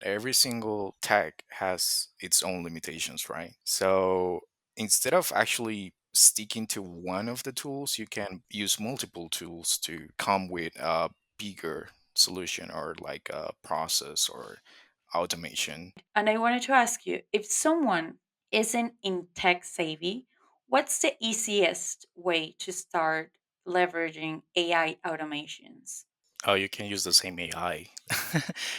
every single tech has its own limitations, right? So instead of actually sticking to one of the tools, you can use multiple tools to come with a bigger solution or like a process or automation. And I wanted to ask you, if someone isn't in tech savvy, what's the easiest way to start leveraging AI automations? Oh, you can use the same AI.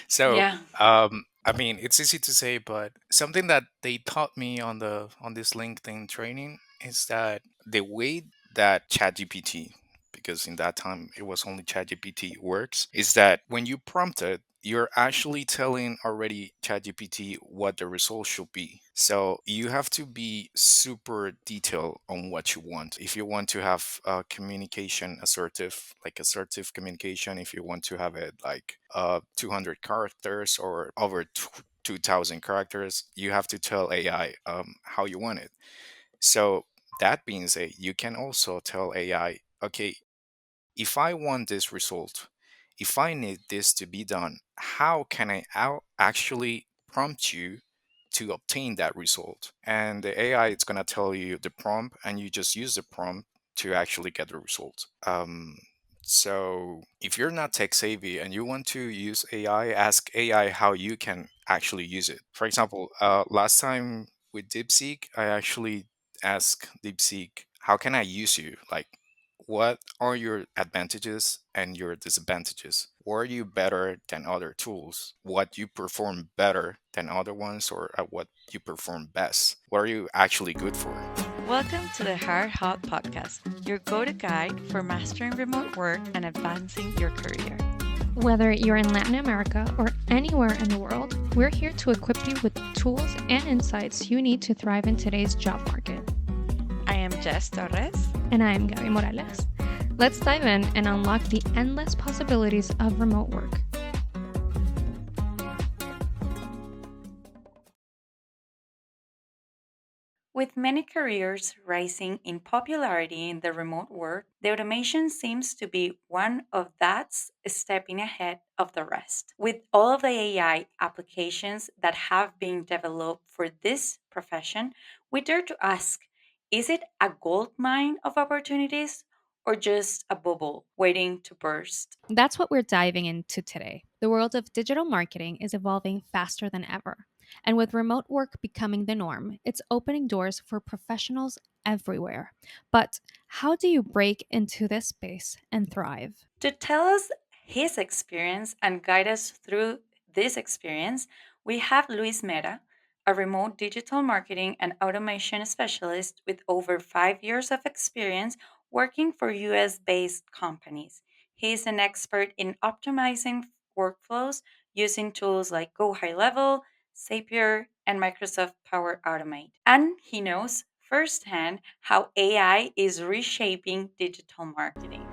So, Yeah. I mean, it's easy to say, but something that they taught me on this LinkedIn training is that the way that ChatGPT, because in that time it was only ChatGPT works, is that when you prompt it, you're actually telling already ChatGPT what the result should be. So you have to be super detailed on what you want. If you want to have communication assertive, like assertive communication, if you want to have it like 200 characters or over 2,000 characters, you have to tell AI how you want it. So that being said, you can also tell AI, okay, if I want this result, if I need this to be done, how can I actually prompt you to obtain that result? And the AI is going to tell you the prompt, and you just use the prompt to actually get the result. So if you're not tech savvy and you want to use AI, ask AI how you can actually use it. For example, last time with DeepSeek, I actually asked DeepSeek, how can I use you? Like, what are your advantages and your disadvantages? Where are you better than other tools? What you perform better than other ones, or at what you perform best? What are you actually good for? Welcome to the Hard Hot Podcast, your go to guide for mastering remote work and advancing your career. Whether you're in Latin America or anywhere in the world, we're here to equip you with tools and insights you need to thrive in today's job market. I am Jess Torres. And I'm Gaby Morales. Let's dive in and unlock the endless possibilities of remote work. With many careers rising in popularity in the remote work, the automation seems to be one of that's stepping ahead of the rest. With all of the AI applications that have been developed for this profession, we dare to ask, is it a gold mine of opportunities or just a bubble waiting to burst? That's what we're diving into today. The world of digital marketing is evolving faster than ever. And with remote work becoming the norm, it's opening doors for professionals everywhere. But how do you break into this space and thrive? To tell us his experience and guide us through this experience, we have Luis Mera, a remote digital marketing and automation specialist with over 5 years of experience working for US based companies. He is an expert in optimizing workflows using tools like Go High Level, Zapier, and Microsoft Power Automate. And he knows firsthand how AI is reshaping digital marketing.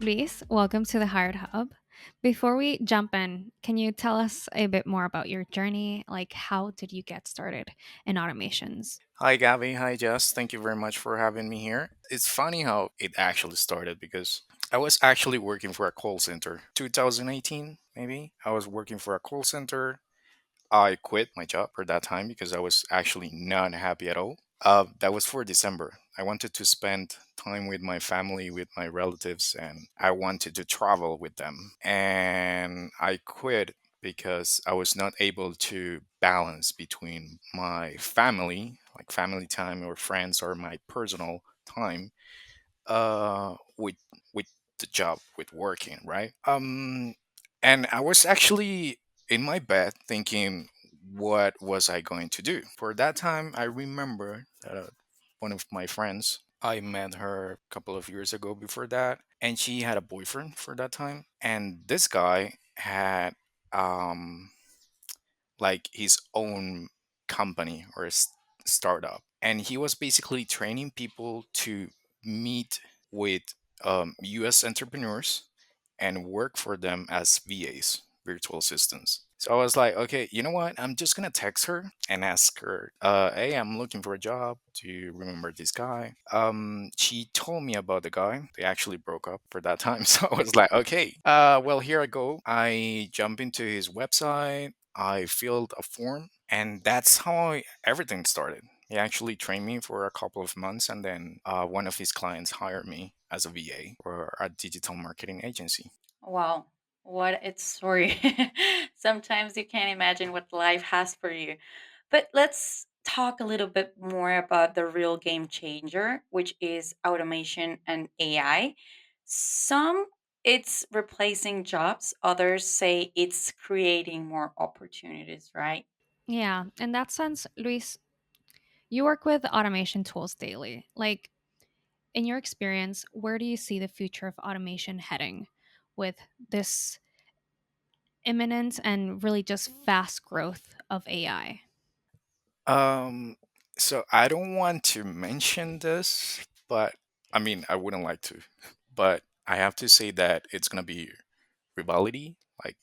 Luis, welcome to the Hired Hub. Before we jump in, can you tell us a bit more about your journey? Like, how did you get started in automations? Hi, Gabby. Hi, Jess. Thank you very much for having me here. It's funny how it actually started because I was actually working for a call center. 2018, maybe. I was working for a call center. I quit my job for that time because I was actually not happy at all. That was for December. I wanted to spend time with my family, with my relatives, and I wanted to travel with them. And I quit because I was not able to balance between my family, like family time or friends, or my personal time, with the job, with working, right? And I was actually in my bed thinking, what was I going to do? For that time, I remember that one of my friends, I met her a couple of years ago before that, and she had a boyfriend for that time. And this guy had um, like his own company or startup. And he was basically training people to meet with US entrepreneurs and work for them as VAs, virtual assistants. So I was like, okay, you know what? I'm just gonna text her and ask her, hey, I'm looking for a job. Do you remember this guy? She told me about the guy. They actually broke up for that time. So I was like, okay, well, here I go. I jump into his website. I filled a form, and that's how everything started. He actually trained me for a couple of months, and then one of his clients hired me as a VA for a digital marketing agency. Wow, what a story. Sometimes you can't imagine what life has for you. But let's talk a little bit more about the real game changer, which is automation and AI. Some it's replacing jobs, others say it's creating more opportunities, right? Yeah, in that sense, Luis, you work with automation tools daily. Like, in your experience, where do you see the future of automation heading with this imminent and really just fast growth of AI? Um, so I don't want to mention this, but I mean, I wouldn't like to, but I have to say that it's gonna be rivalry. Like,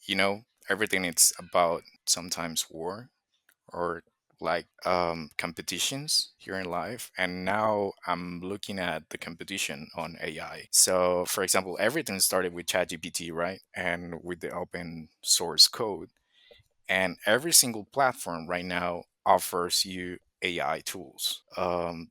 everything it's about sometimes war or like competitions here in life. And now I'm looking at the competition on AI. So for example, everything started with ChatGPT, right? And with the open source code. And every single platform right now offers you AI tools.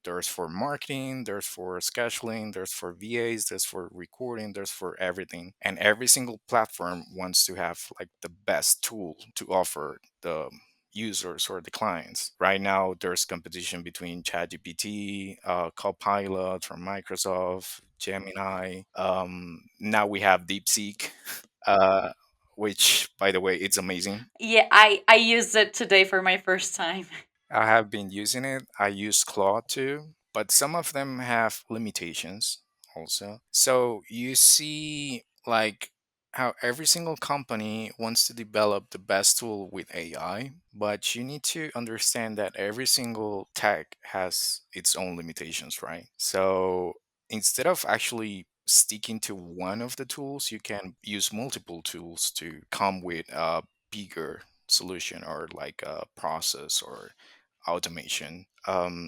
There's for marketing, there's for scheduling, there's for VAs, there's for recording, there's for everything. And every single platform wants to have like the best tool to offer the users or the clients. Right now, there's competition between ChatGPT, Copilot from Microsoft, Gemini. Now we have DeepSeek. Uh, which by the way it's amazing. Yeah, I used it today for my first time. I have been using it. I use Claude too, but some of them have limitations also. So you see, like, how every single company wants to develop the best tool with AI, but you need to understand that every single tech has its own limitations, right? So instead of actually sticking to one of the tools, you can use multiple tools to come with a bigger solution or like a process or automation.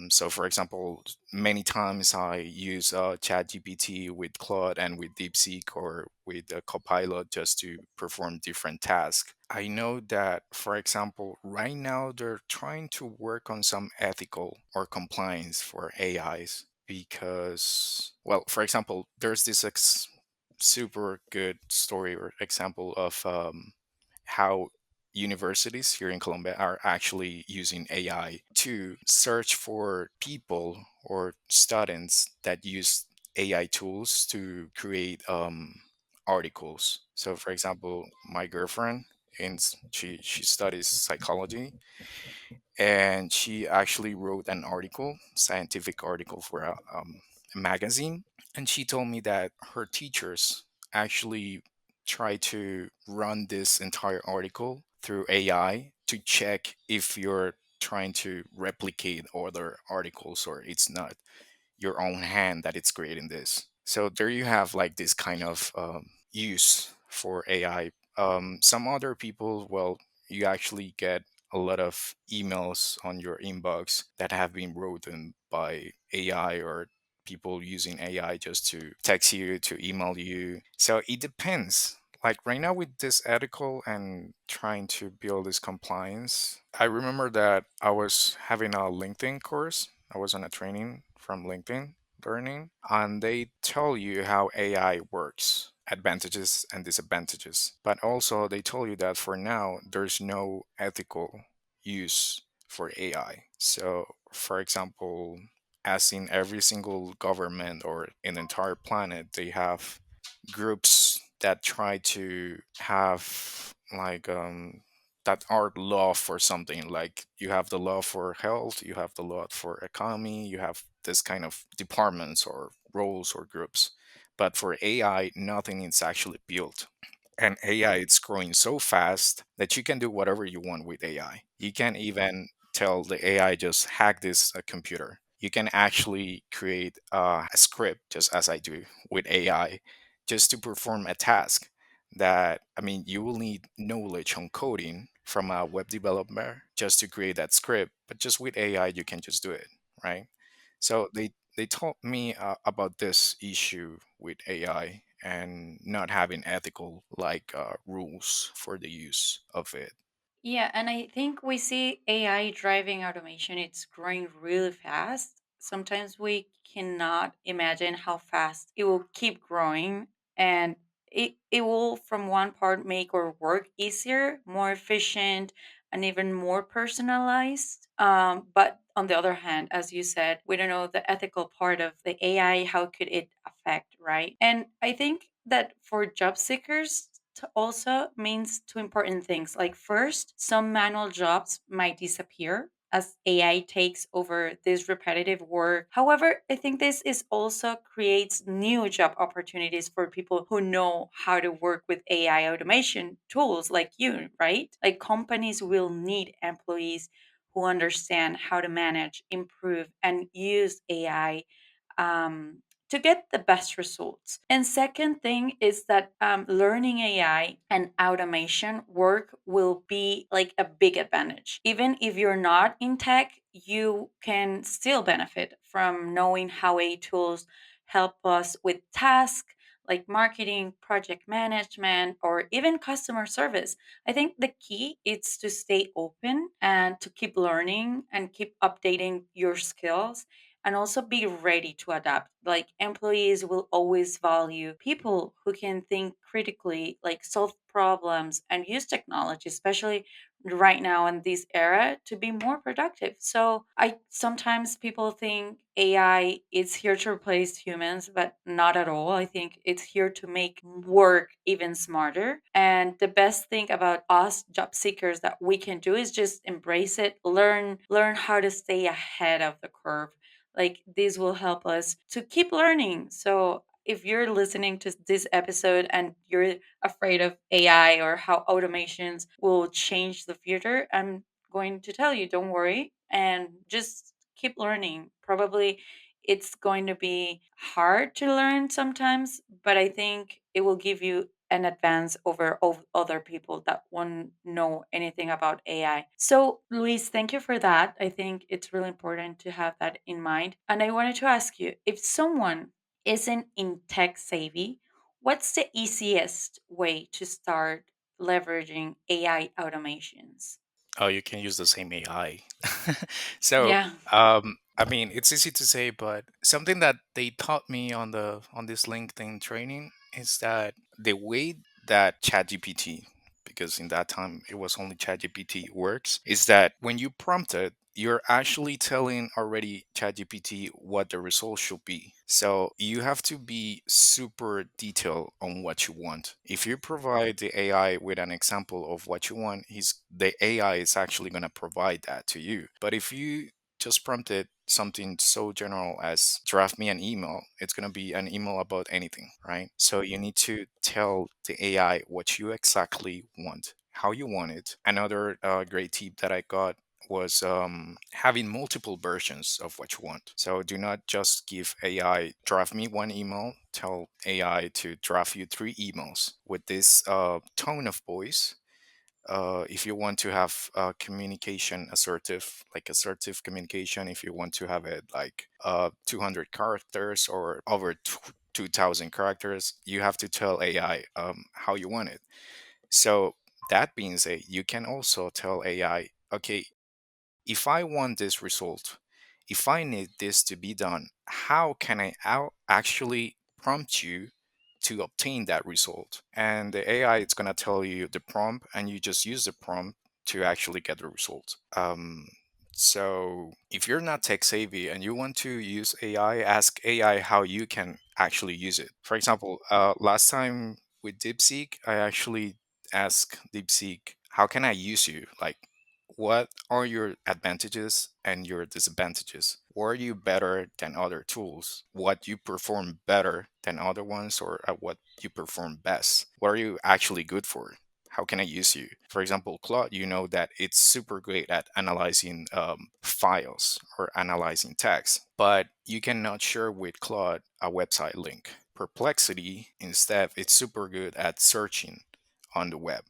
So, for example, many times I use ChatGPT with Claude and with DeepSeek or with Copilot just to perform different tasks. I know that, for example, right now they're trying to work on some ethical or compliance for AIs because, well, for example, there's this super good story or example of how universities here in Colombia are actually using AI to search for people or students that use AI tools to create articles. So, for example, my girlfriend, she studies psychology, and she actually wrote an article, scientific article for a magazine. And she told me that her teachers actually try to run this entire article through AI to check if you're trying to replicate other articles or it's not your own hand that it's creating this. So there you have like this kind of use for AI. Some other people, well, you actually get a lot of emails on your inbox that have been written by AI or people using AI just to text you, to email you. So it depends. Like right now with this article and trying to build this compliance, I remember that I was having a LinkedIn course. I was on a training from LinkedIn Learning, and they tell you how AI works, advantages and disadvantages. But also, they tell you that for now, there's no ethical use for AI. So, for example, as in every single government or in the entire planet, they have groups that try to have like that are law for something. Like you have the law for health, you have the law for economy, you have this kind of departments or roles or groups. But for AI, nothing is actually built. And AI it's growing so fast that you can do whatever you want with AI. You can even tell the AI just hack this computer. You can actually create a script just as I do with AI just to perform a task that I mean you will need knowledge on coding from a web developer just to create that script, but just with AI, you can just do it, right? So they taught me about this issue with AI and not having ethical rules for the use of it. Yeah, and I think we see AI driving automation. It's growing really fast. Sometimes we cannot imagine how fast it will keep growing, and it will, from one part, make our work easier, more efficient, and even more personalized. But on the other hand, as you said, we don't know the ethical part of the AI. How could it affect, right? And I think that for job seekers, also means two important things. Like, first, some manual jobs might disappear as AI takes over this repetitive work. However, I think this is also creates new job opportunities for people who know how to work with AI automation tools like you, right? Like, companies will need employees who understand how to manage, improve, and use AI um, to get the best results. And second thing is that learning AI and automation work will be like a big advantage. Even if you're not in tech, you can still benefit from knowing how AI tools help us with tasks like marketing, project management, or even customer service. I think the key is to stay open and to keep learning and keep updating your skills, and also be ready to adapt. Like, employees will always value people who can think critically, like solve problems and use technology, especially right now in this era, to be more productive. So I sometimes people think AI is here to replace humans, but not at all. I think it's here to make work even smarter. And the best thing about us job seekers that we can do is just embrace it, learn how to stay ahead of the curve. Like, this will help us to keep learning. So if you're listening to this episode and you're afraid of AI or how automations will change the future, I'm going to tell you, don't worry and just keep learning. Probably it's going to be hard to learn sometimes, but I think it will give you an advance over other people that won't know anything about AI. So, Luis, thank you for that. I think it's really important to have that in mind. And I wanted to ask you, if someone isn't in tech savvy, what's the easiest way to start leveraging AI automations? Oh, you can use the same AI. So, Yeah. I mean, it's easy to say, but something that they taught me on this LinkedIn training is that the way that ChatGPT, because in that time it was only ChatGPT works, is that when you prompt it, you're actually telling already ChatGPT what the result should be. So you have to be super detailed on what you want. If you provide the AI with an example of what you want, the AI is actually going to provide that to you. But if you just prompted something so general as draft me an email, it's going to be an email about anything, right? So you need to tell the AI what you exactly want, how you want it. Another great tip that I got was having multiple versions of what you want. So do not just give AI, draft me one email, tell AI to draft you three emails with this tone of voice. If you want to have communication assertive, like assertive communication, if you want to have it like 200 characters or over 2000 characters, you have to tell AI how you want it. So that being said, you can also tell AI, okay, if I want this result, if I need this to be done, how can I actually prompt you to obtain that result? And the AI is going to tell you the prompt, and you just use the prompt to actually get the result. So if you're not tech savvy and you want to use AI, ask AI how you can actually use it. For example, last time with DeepSeek, I actually asked DeepSeek, how can I use you? Like, what are your advantages and your disadvantages? Where are you better than other tools? What you perform better than other ones, or at what you perform best? What are you actually good for? How can I use you? For example, Claude, you know that it's super great at analyzing files or analyzing text, but you cannot share with Claude a website link. Perplexity, instead, it's super good at searching on the web.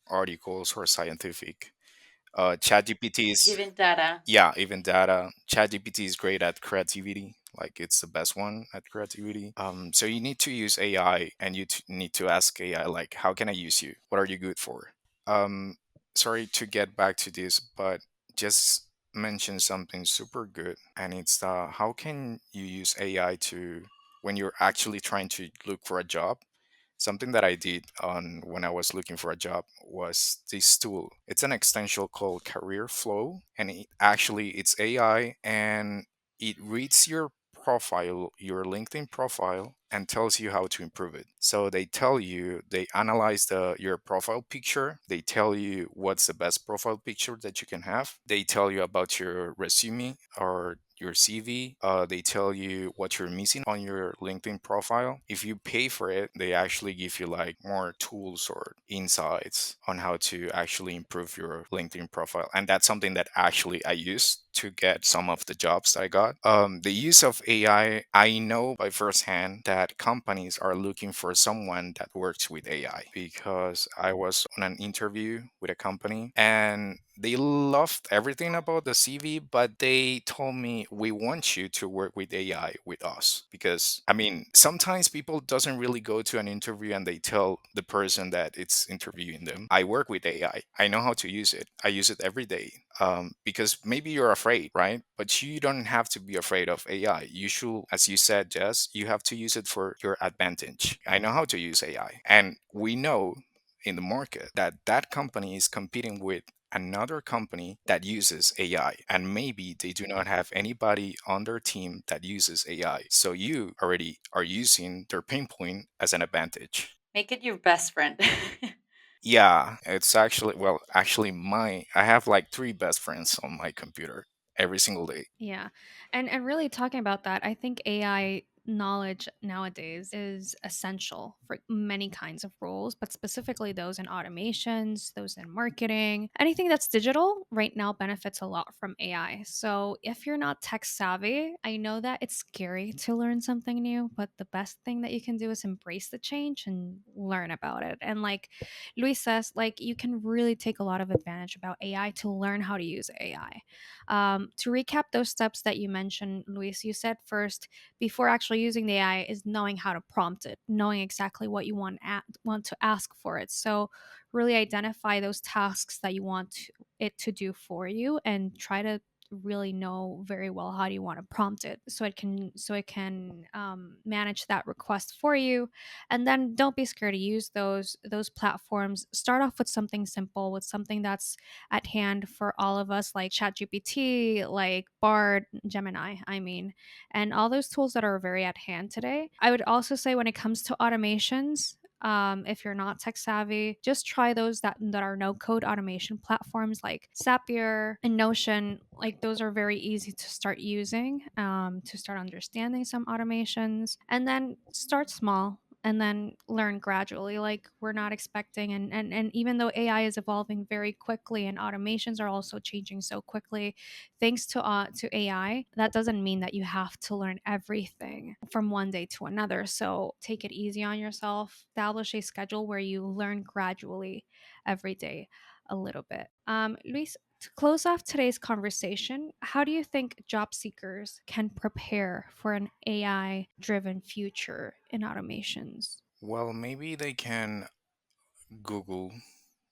articles or scientific. ChatGPT is, Giving data. yeah, even data. ChatGPT is great at creativity. Like it's the best one at creativity. So you need to use AI, and you need to ask AI like, how can I use you? What are you good for? Um, Sorry to get back to this, but just mention something super good, and it's how can you use AI to when you're actually trying to look for a job? Something that I did on when I was looking for a job was this tool. It's an extension called Career Flow, and it's AI, and it reads your profile, your LinkedIn profile, and tells you how to improve it. So they analyze your profile picture. They tell you what's the best profile picture that you can have. They tell you about your resume or your CV. They tell you what you're missing on your LinkedIn profile. If you pay for it, they actually give you like more tools or insights on how to actually improve your LinkedIn profile. And that's something that actually I used to get some of the jobs that I got. The use of I know by firsthand that companies are looking for someone that works with AI because I was on an interview with a company and they loved everything about the CV, but they told me we want you to work with AI with us because I mean sometimes people doesn't really go to an interview and they tell the person that it's interviewing them, I work with AI. I know how to use it. I use it every day. Because maybe you're afraid, right? But you don't have to be afraid of AI. You should, as you said, Jess, you have to use it for your advantage. I know how to use AI, and we know in the market that that company is competing with another company that uses AI, and maybe they do not have anybody on their team that uses AI. So you already are using their pain point as an advantage. Make it your best friend. Yeah, it's actually, well, actually, I have like three best friends on my computer every single day. Yeah. And really talking about that, I think AI knowledge nowadays is essential for many kinds of roles, but specifically those in automations, those in marketing. Anything that's digital right now benefits a lot from AI. So if you're not tech savvy, I know that it's scary to learn something new, but the best thing that you can do is embrace the change and learn about it. And like Luis says, like you can really take a lot of advantage about AI to learn how to use AI. To recap those steps that you mentioned, Luis, you said first, before actually using the AI, is knowing how to prompt it, knowing exactly what you want to ask for it. So, really identify those tasks that you want it to do for you, and try to really know very well how do you want to prompt it so it can manage that request for you. And then don't be scared to use those platforms. Start off with something simple, with something that's at hand for all of us, like ChatGPT, like Bard, Gemini, I mean, and all those tools that are very at hand today. I would also say when it comes to automations, if you're not tech savvy, just try those that are no code automation platforms like Zapier and Notion. Like those are very easy to start using, to start understanding some automations, and then start small and then learn gradually. Like we're not expecting, and even though AI is evolving very quickly and automations are also changing so quickly thanks to AI, that doesn't mean that you have to learn everything from one day to another. So take it easy on yourself, establish a schedule where you learn gradually every day a little bit. Luis, to close off today's conversation, how do you think job seekers can prepare for an AI driven future in automations? Well, maybe they can Google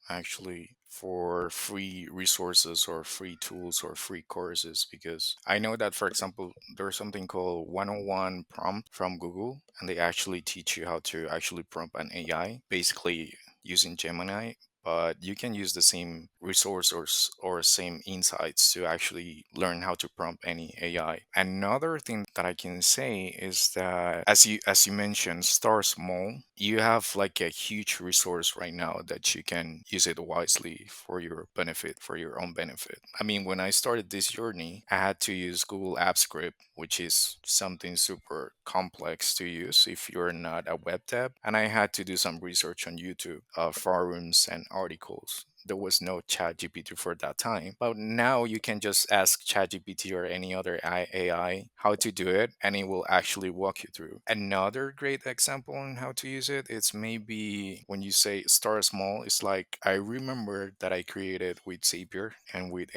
actually for free resources or free tools or free courses because I know that, for example, there's something called 101 prompt from Google, and they actually teach you how to actually prompt an AI, basically using Gemini. But you can use the same resource or same insights to actually learn how to prompt any AI. Another thing that I can say is that as you mentioned, start small. You have like a huge resource right now that you can use it wisely for your benefit, for your own benefit. I mean, when I started this journey, I had to use Google Apps Script, which is something super complex to use if you're not a web dev. And I had to do some research on YouTube, forums and articles. there was no chat gpt for that time, but now you can just ask chat gpt or any other ai how to do it, and it will actually walk you through. Another great example on how to use it, it's maybe when you say start small. It's like, I remember that I created with Zapier and with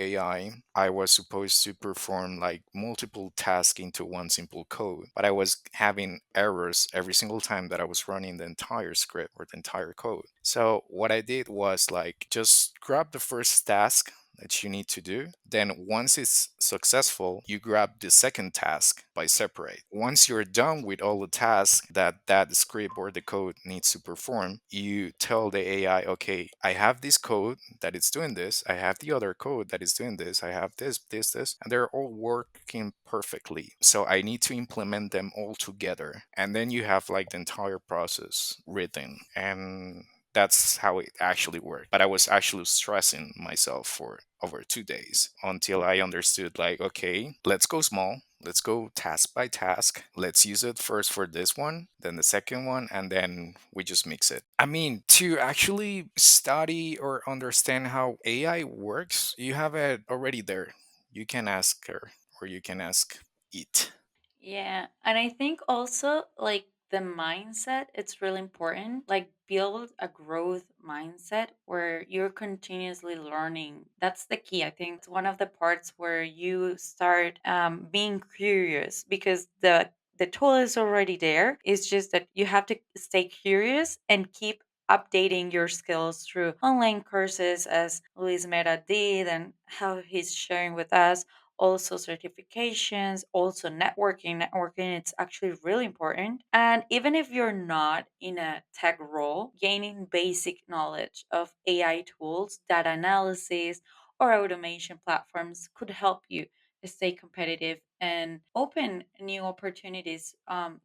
I was supposed to perform like multiple tasks into one simple code, but I was having errors every single time that I was running the entire script or the entire code. So what I did was like just grab the first task that you need to do. Then once it's successful, you grab the second task by separate. Once you're done with all the tasks that that script or the code needs to perform, you tell the AI, okay, I have this code that is doing this, I have the other code that is doing this, I have this, and they're all working perfectly. So I need to implement them all together. And then you have like the entire process written. And that's how it actually worked. But I was actually stressing myself for over 2 days until I understood, like, okay, let's go small. Let's go task by task. Let's use it first for this one, then the second one, and then we just mix it. I mean, to actually study or understand how AI works, you have it already there. You can ask her or you can ask it. Yeah, and I think also like the mindset, it's really important. Like build a growth mindset where you're continuously learning. That's the key. I think it's one of the parts where you start being curious because the tool is already there. It's just that you have to stay curious and keep updating your skills through online courses as Luis Mera did and how he's sharing with us, also certifications, also networking. Networking, it's actually really important. And even if you're not in a tech role, gaining basic knowledge of AI tools, data analysis, or automation platforms could help you stay competitive and open new opportunities.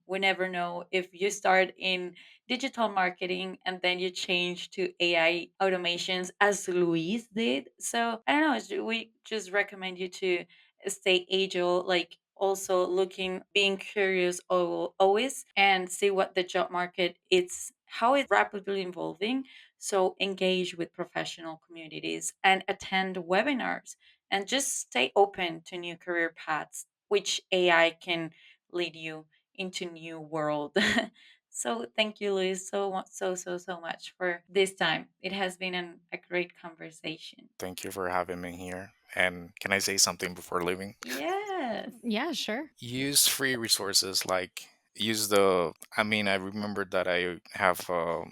We never know if you start in digital marketing and then you change to AI automations as Luis did. So I don't know, we just recommend you to stay agile, like also looking, being curious always, and see what the job market it's how it's rapidly evolving. So engage with professional communities and attend webinars and just stay open to new career paths, which AI can lead you into new world. So thank you, Luis, so much for this time. It has been a great conversation. Thank you for having me here. And can I say something before leaving? Yes. Yeah, sure. Use free resources, like use the, I mean, I remember that I have a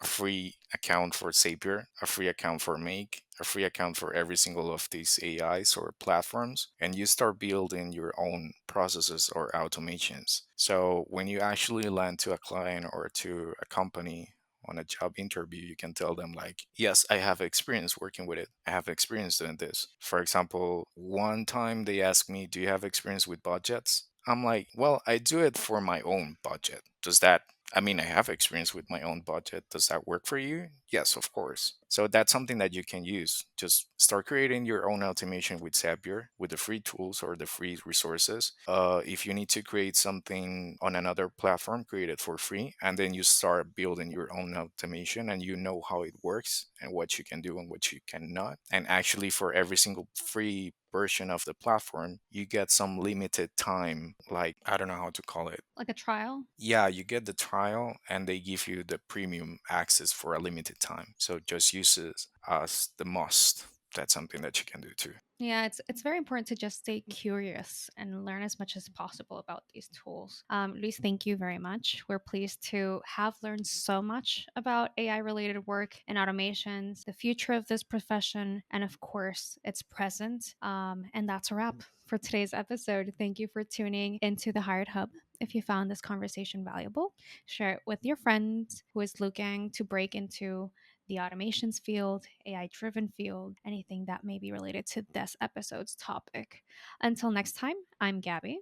free account for Zapier, a free account for Make, a free account for every single of these AIs or platforms, and you start building your own processes or automations. So when you actually land to a client or to a company on a job interview, you can tell them like, yes, I have experience working with it. I have experience doing this. For example, one time they asked me, do you have experience with budgets? I'm like, well, I do it for my own budget. Does that, I mean, I have experience with my own budget. Does that work for you? Yes, of course. So that's something that you can use. Just start creating your own automation with Zapier, with the free tools or the free resources. If you need to create something on another platform, create it for free. And then you start building your own automation and you know how it works and what you can do and what you cannot. And actually, for every single free version of the platform, you get some limited time, like, I don't know how to call it. Like a trial. Yeah, you get the trial and they give you the premium access for a limited time. So just use it as the must. That's something that you can do too. Yeah, it's very important to just stay curious and learn as much as possible about these tools. Luis, thank you very much. We're pleased to have learned so much about AI related work and automations, the future of this profession, and of course, its present. And that's a wrap for today's episode. Thank you for tuning into the Hired Hub. If you found this conversation valuable, share it with your friend who is looking to break into the automations field, AI driven field, anything that may be related to this episode's topic. Until next time, I'm Gabby.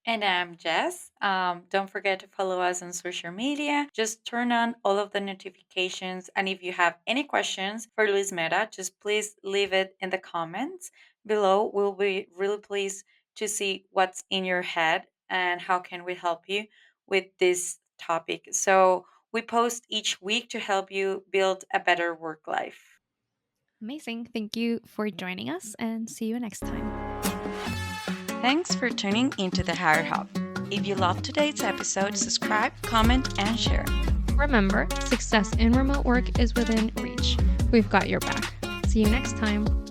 And I'm Jess. Don't forget to follow us on social media. Just turn on all of the notifications. And if you have any questions for Luis Mera, just please leave it in the comments below. We'll be really pleased to see what's in your head and how can we help you with this topic. So we post each week to help you build a better work life. Amazing. Thank you for joining us and see you next time. Thanks for tuning into the Hire Hub. If you loved today's episode, subscribe, comment, and share. Remember, success in remote work is within reach. We've got your back. See you next time.